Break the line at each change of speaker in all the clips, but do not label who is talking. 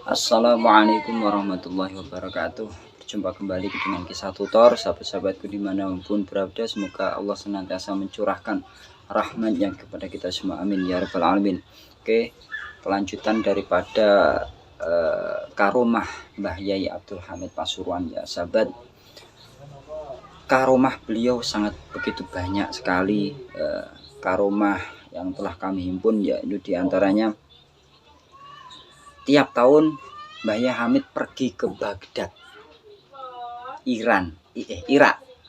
Assalamualaikum warahmatullahi wabarakatuh. Berjumpa kembali dengan kisah tutor, sahabat-sahabatku dimanapun berada. Semoga Allah senantiasa mencurahkan rahmatnya kepada kita semua. Amin ya rabbal alamin. Oke, kelanjutan daripada karomah Mbah Yai Abdul Hamid Pasuruan ya sahabat. Karomah beliau sangat begitu banyak sekali karomah yang telah kami himpun, yaitu diantaranya tiap tahun Mbah Yai Hamid pergi ke Baghdad, Irak.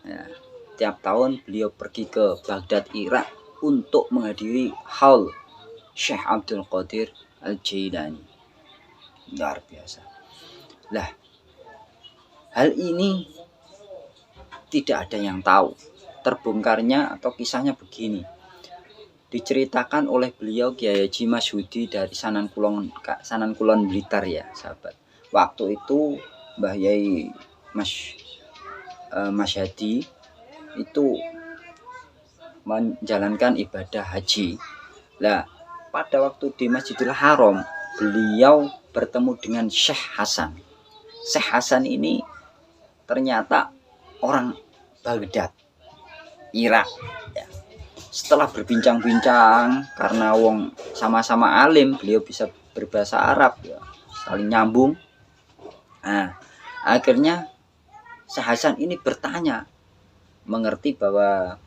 Ya, tiap tahun beliau pergi ke Baghdad, Irak untuk menghadiri haul Syekh Abdul Qadir Al-Jailani. Luar biasa. Lah, hal ini tidak ada yang tahu. Terbongkarnya atau kisahnya begini. Diceritakan oleh beliau Kiai Haji Masyhudi dari Sanan Kulon Blitar ya sahabat. Waktu itu Mbah Yai Masyhadi itu menjalankan ibadah haji. Nah, pada waktu di Masjidil Haram beliau bertemu dengan Syekh Hasan. Syekh Hasan ini ternyata orang Baghdad, Irak ya. Setelah berbincang-bincang, karena wong sama-sama alim, beliau bisa berbahasa Arab ya, saling nyambung. Nah, akhirnya Syekh Hasan ini bertanya, mengerti bahwa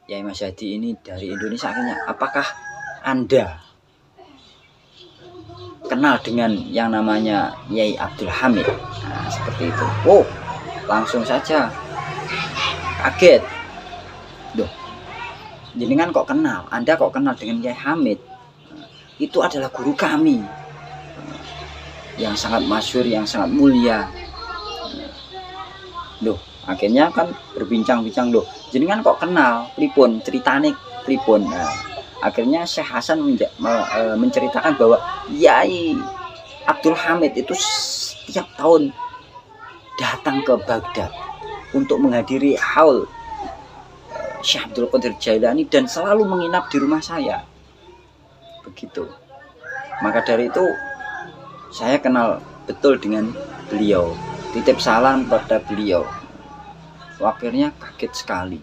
Yai Masyhadi ini dari Indonesia, akhirnya apakah Anda kenal dengan yang namanya Yai Abdul Hamid? Nah, seperti itu. Oh, langsung saja kaget. Duh, jenengan kok kenal? Anda kok kenal dengan Yai Hamid? Itu adalah guru kami yang sangat masyhur, yang sangat mulia. Loh, akhirnya kan berbincang-bincang, loh, jenengan kok kenal? Pripun ceritane pripun? Nah, akhirnya Syekh Hasan menceritakan bahwa Yai Abdul Hamid itu setiap tahun datang ke Baghdad untuk menghadiri haul Syekh Abdul Qadir Jailani dan selalu menginap di rumah saya. Begitu. Maka dari itu saya kenal betul dengan beliau. Titip salam pada beliau. Akhirnya kaget sekali.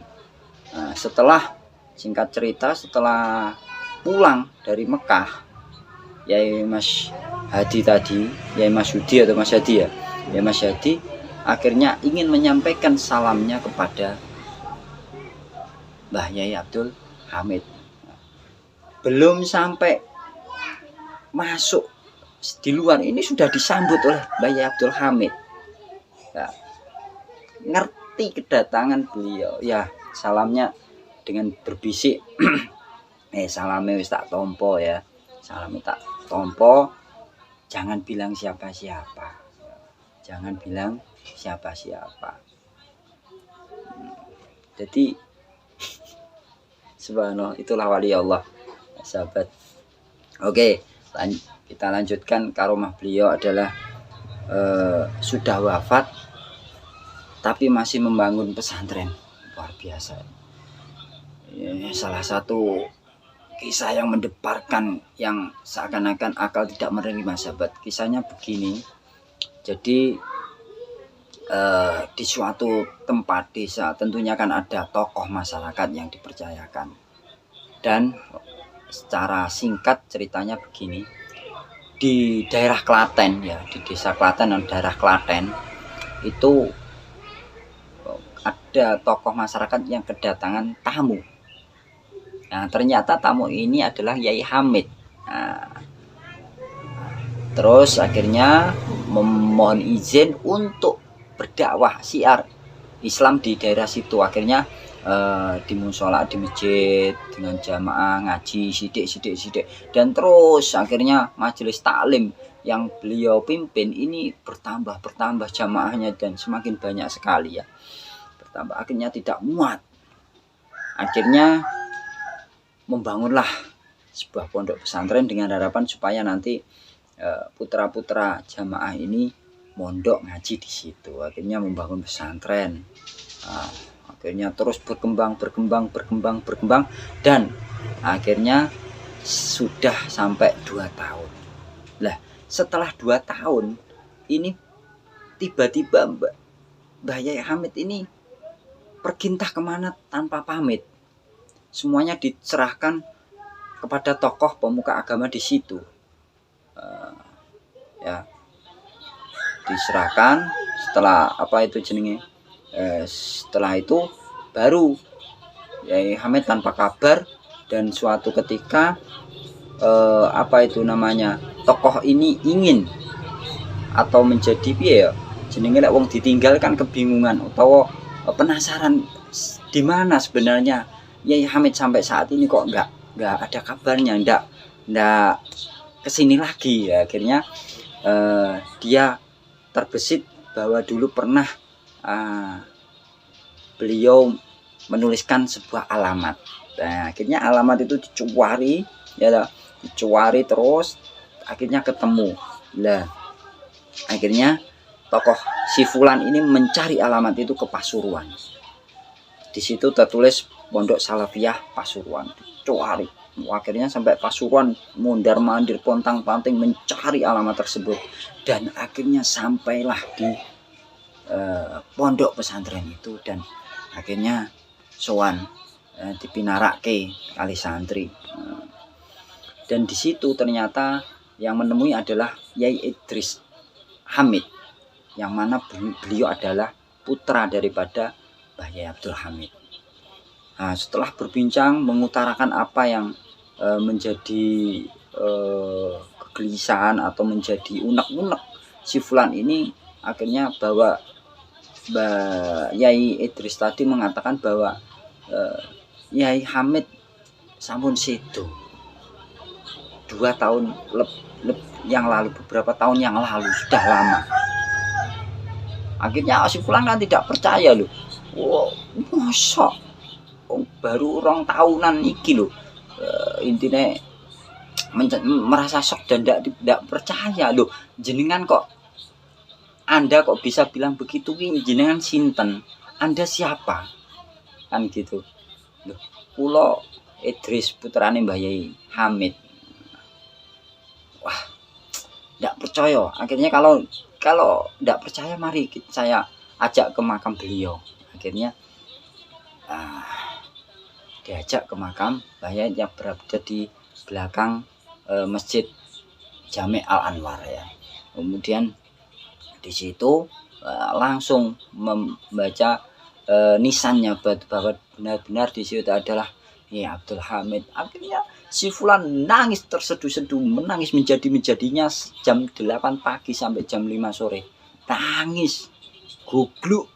Nah, setelah singkat cerita, setelah pulang dari Mekah, Yai Mas Hadi tadi, Yai Mas Hudi atau Mas Hadi ya, Yai Mas Hadi akhirnya ingin menyampaikan salamnya kepada Mbah Yai Abdul Hamid. Belum sampai masuk di luar ini sudah disambut oleh Mbah Yai Abdul Hamid. Ya, ngerti kedatangan beliau. Ya, salamnya dengan berbisik. Salamnya wis tak tompo ya. Salamnya tak tompo. Jangan bilang siapa-siapa. Jangan bilang siapa-siapa. Jadi subhanallah, itulah wali Allah sahabat. Oke, kita lanjutkan. Karomah beliau adalah sudah wafat tapi masih membangun pesantren. Luar biasa. Ini salah satu kisah yang mendebarkan, yang seakan-akan akal tidak menerima sahabat. Kisahnya begini. Jadi di suatu tempat desa tentunya kan ada tokoh masyarakat yang dipercayakan, dan secara singkat ceritanya begini. Di daerah Klaten ya, di desa Klaten dan daerah Klaten itu ada tokoh masyarakat yang kedatangan tamu. Nah, ternyata tamu ini adalah Yai Hamid. Nah, terus akhirnya memohon izin untuk berdakwah syiar Islam di daerah situ. Akhirnya di musola, di masjid dengan jamaah ngaji sidik, dan terus akhirnya majelis taklim yang beliau pimpin ini bertambah jamaahnya dan semakin banyak sekali ya, bertambah. Akhirnya tidak muat, akhirnya membangunlah sebuah pondok pesantren dengan harapan supaya nanti putra-putra jamaah ini mondok ngaji di situ. Akhirnya membangun pesantren. Akhirnya terus berkembang dan akhirnya sudah sampai 2 tahun. Lah, setelah 2 tahun ini tiba-tiba Mbah Yai Hamid ini pergi entah kemana tanpa pamit. Semuanya diserahkan kepada tokoh pemuka agama di situ. Ya, diserahkan setelah setelah itu baru Yai Hamid tanpa kabar, dan suatu ketika tokoh ini ingin atau menjadi piye ya jenenge, lek wong ditinggal kan kebingungan atau penasaran di mana sebenarnya Yai Hamid sampai saat ini kok nggak ada kabarnya, nggak kesini lagi. Ya, akhirnya dia terbesit bahwa dulu pernah beliau menuliskan sebuah alamat. Nah, akhirnya alamat itu dicuari terus akhirnya ketemu. Lah, akhirnya tokoh si Fulan ini mencari alamat itu ke Pasuruan. Di situ tertulis Pondok Salafiyah Pasuruan. Dicuari. Akhirnya sampai Pasuruan mondar-mandir pontang-panting mencari alamat tersebut, dan akhirnya sampailah di pondok pesantren itu, dan akhirnya sowan dipinarake kali santri. Dan di situ ternyata yang menemui adalah Yai Idris Hamid, yang mana beliau adalah putra daripada Mbah Yai Abdul Hamid. Nah, setelah berbincang mengutarakan apa yang menjadi kegelisahan atau menjadi unek-unek si Fulan ini, akhirnya bahwa Mbah Yai Idris tadi mengatakan bahwa Yai Hamid sampun situ 2 tahun yang lalu, beberapa tahun yang lalu, sudah lama. Akhirnya si Fulan kan tidak percaya loh. Wow, masa baru 2 tahunan iki loh. Intinya merasa shock dan tidak percaya loh. Jenengan kok, Anda kok bisa bilang begitu? Jenengan sinten? Anda siapa? Kan gitu loh. Kula Idris, putrane Mbah Yai Hamid. Wah, tidak percaya. Akhirnya kalau tidak percaya, mari saya ajak ke makam beliau. Akhirnya diajak ke makam Mbah Yai yang berada di belakang Masjid Jami' Al Anwar ya. Kemudian di situ langsung membaca nisannya bahwa benar-benar di situ adalah Yai Abdul Hamid. Akhirnya si Fulan nangis terseduh-seduh, menangis menjadi-menjadinya jam 8 pagi sampai jam 5 sore. Tangis, goblok.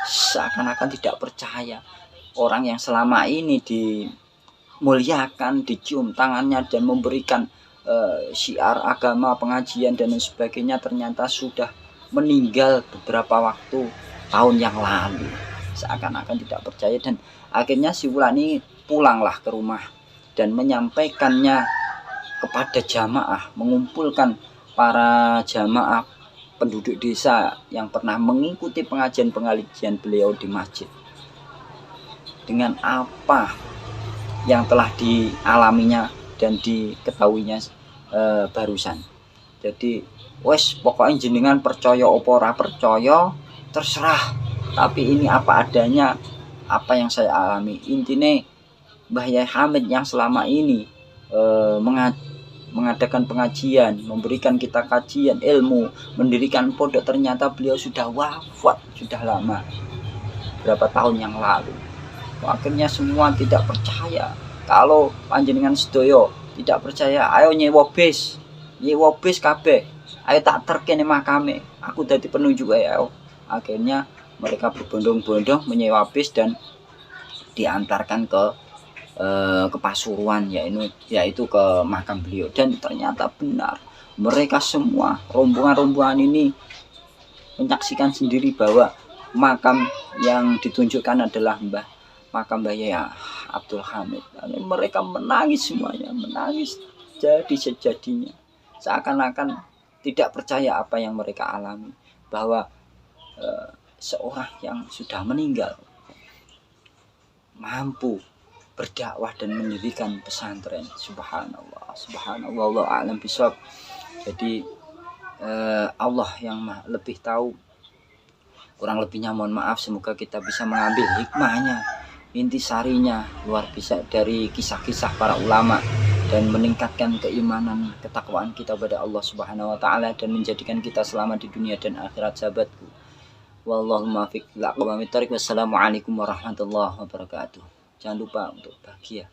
Seakan-akan tidak percaya. Orang yang selama ini dimuliakan, dicium tangannya dan memberikan syiar agama, pengajian dan sebagainya, ternyata sudah meninggal beberapa tahun yang lalu. Seakan-akan tidak percaya, dan akhirnya si Fulan ini pulanglah ke rumah dan menyampaikannya kepada jamaah, mengumpulkan para jamaah penduduk desa yang pernah mengikuti pengajian beliau di masjid dengan apa yang telah dialaminya dan diketahuinya barusan. Jadi wes pokoknya jenengan percaya apa ora percaya terserah, tapi ini apa adanya, apa yang saya alami. Intinya Mbah Yai Hamid yang selama ini mengadakan pengajian, memberikan kita kajian ilmu, mendirikan pondok, ternyata beliau sudah wafat sudah lama, berapa tahun yang lalu. Akhirnya semua tidak percaya. Kalau panjenengan sedoyo tidak percaya, ayo nyewa bis kabeh, ayo tak terkene makame, aku dadi penunjuk ayo. Akhirnya mereka berbondong-bondong menyewa bis dan diantarkan ke Pasuruan, yaitu ke makam beliau. Dan ternyata benar, mereka semua rombongan ini menyaksikan sendiri bahwa makam yang ditunjukkan adalah makam Mbah Yai Abdul Hamid. Mereka menangis semuanya, menangis jadi sejadinya, seakan-akan tidak percaya apa yang mereka alami, bahwa seorang yang sudah meninggal mampu berdakwah dan mendirikan pesantren. Subhanallah, subhanallah, Allah a'lam bishawab. Jadi Allah yang lebih tahu. Kurang lebihnya mohon maaf, semoga kita bisa mengambil hikmahnya, intisarinya luar biasa dari kisah-kisah para ulama dan meningkatkan keimanan, ketakwaan kita pada Allah Subhanahu wa taala dan menjadikan kita selamat di dunia dan akhirat, sahabatku. Wallahu muwaffiq ila aqwamit thoriq. Wassalamualaikum warahmatullahi wabarakatuh. Jangan lupa untuk bahagia.